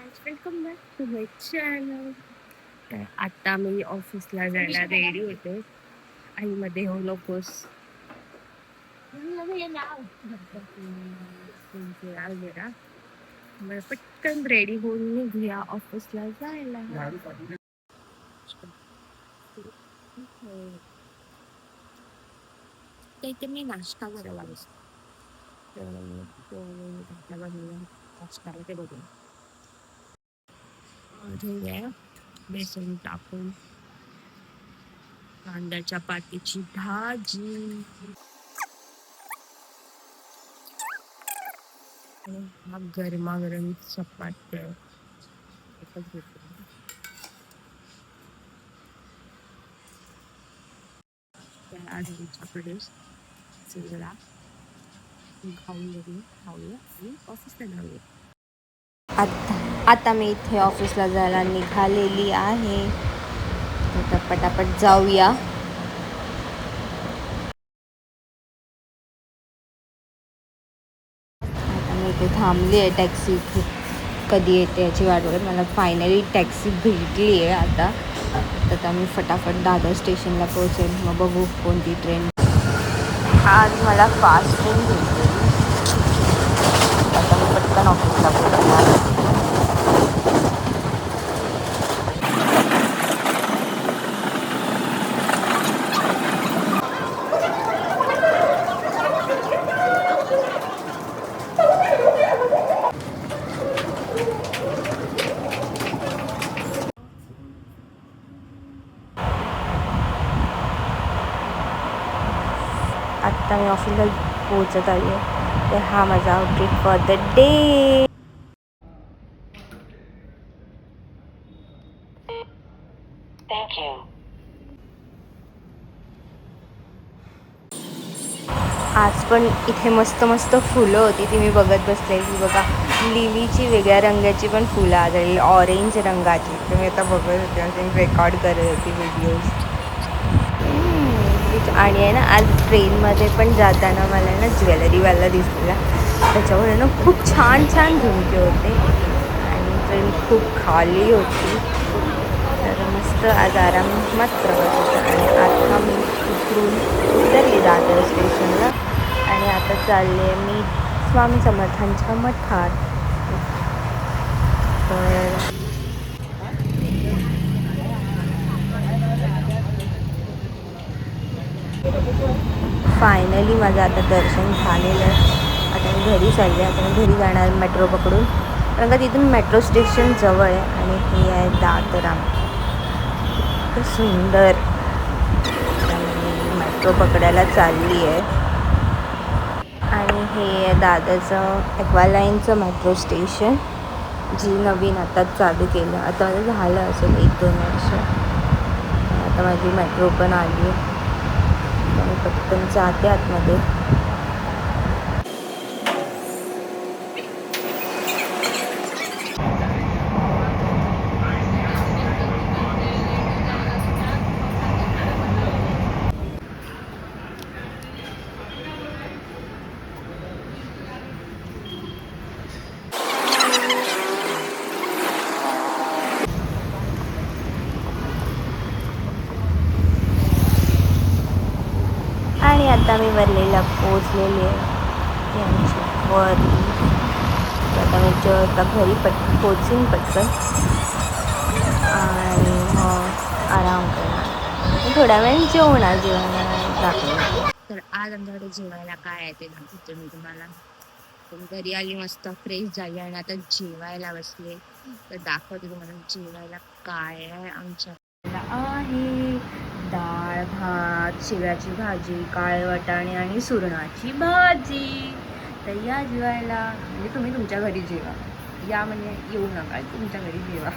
Welcome back to my channel. तर आता मी ऑफिसला जायला रेडी होते आणि मध्ये हो नकोस जरा मला पटकन रेडी होऊन निघूया ऑफिसला जायला. तर इथे मी नाश्ता करायला बसतो. नाश्ताला ते बघून ठेवूया बेसन टाकून कांद्याच्या पातीची भाजी आणि हा गरमागरम चपात्या एकच घेतो. त्या आधीच्याकडे चिवडा खाऊया आणि ऑफिसला जाऊया. आता मी इथे ऑफिसला जायला निघालेली आहे. आता पटापट जाऊया. आता मी इथे थांबली आहे. टॅक्सी इथे कधी येते याची वाट बघत. मला फायनली टॅक्सी भेटली आहे. आता मी फटाफट दादर स्टेशनला पोहोचेल. मग बघू कोणती ट्रेन. आज मला फास्ट ट्रेन भेटली. आता मी पटकन ऑफिसला पोहोचणार. आत्ता मी ऑफिसला पोहोचत आली आहे. तर हा माझा आउटफिट फॉर द डे. आज पण इथे मस्त मस्त फुलं होती. ती मी बघत बसलेली. बघा लिलीची वेगळ्या रंगाची पण फुलं आलेली, ऑरेंज रंगाची. तर मी आता बघत होते आणि रेकॉर्ड करत होती व्हिडिओज. आणि आहे ना आज ट्रेनमध्ये पण जाताना मला ना ज्वेलरीवाला दिसलेला. त्याच्यावर ना खूप छान छान झुमके होते आणि ट्रेन खूप खाली होती. तर मस्त आज आरामात प्रवास होता. आणि आता मी उतरली दादर स्टेशनला आणि आता चालले आहे मी स्वामी समर्थांच्या मठात. तर फायनली माझं आता दर्शन झालेलं आहे. आता मी घरी चालले. आता मी घरी जाणार मेट्रो पकडून, कारण का तिथून मेट्रो स्टेशन जवळ आहे. आणि हे आहे दादराम. खूप सुंदर. मेट्रो पकडायला चालली आहे. आणि हे आहे दादरचं ॲक्वालाईनचं मेट्रो स्टेशन, जी नवीन आता चालू केलं. आता माझं झालं असेल 1-2 वर्ष. आता माझी मेट्रो पण आली आहे. मी पटकन जाते आतमध्ये. आणि आता मी वरलेला पोचलेली आहे यांची वरली. आता मी आता घरी पोचीन पटकन आणि मग आराम करणार. थोड्या वेळ जेवायला दाखवणार. तर आज आमच्याकडे जेवायला काय आहे ते दाखवते मी तुम्हाला. पण घरी आली मस्त फ्रेश झाली आणि आता जेवायला बसले. तर दाखवते तुम्हाला जेवायला काय आहे. आमच्याकडे आहे डाळ भात, शेवयाची भाजी, काळे वाटाणे आणि सुरणाची भाजी. तर या जेवायला. म्हणजे तुम्ही तुमच्या घरी जेवा. या म्हणजे येऊ नका, तुमच्या घरी जेवा.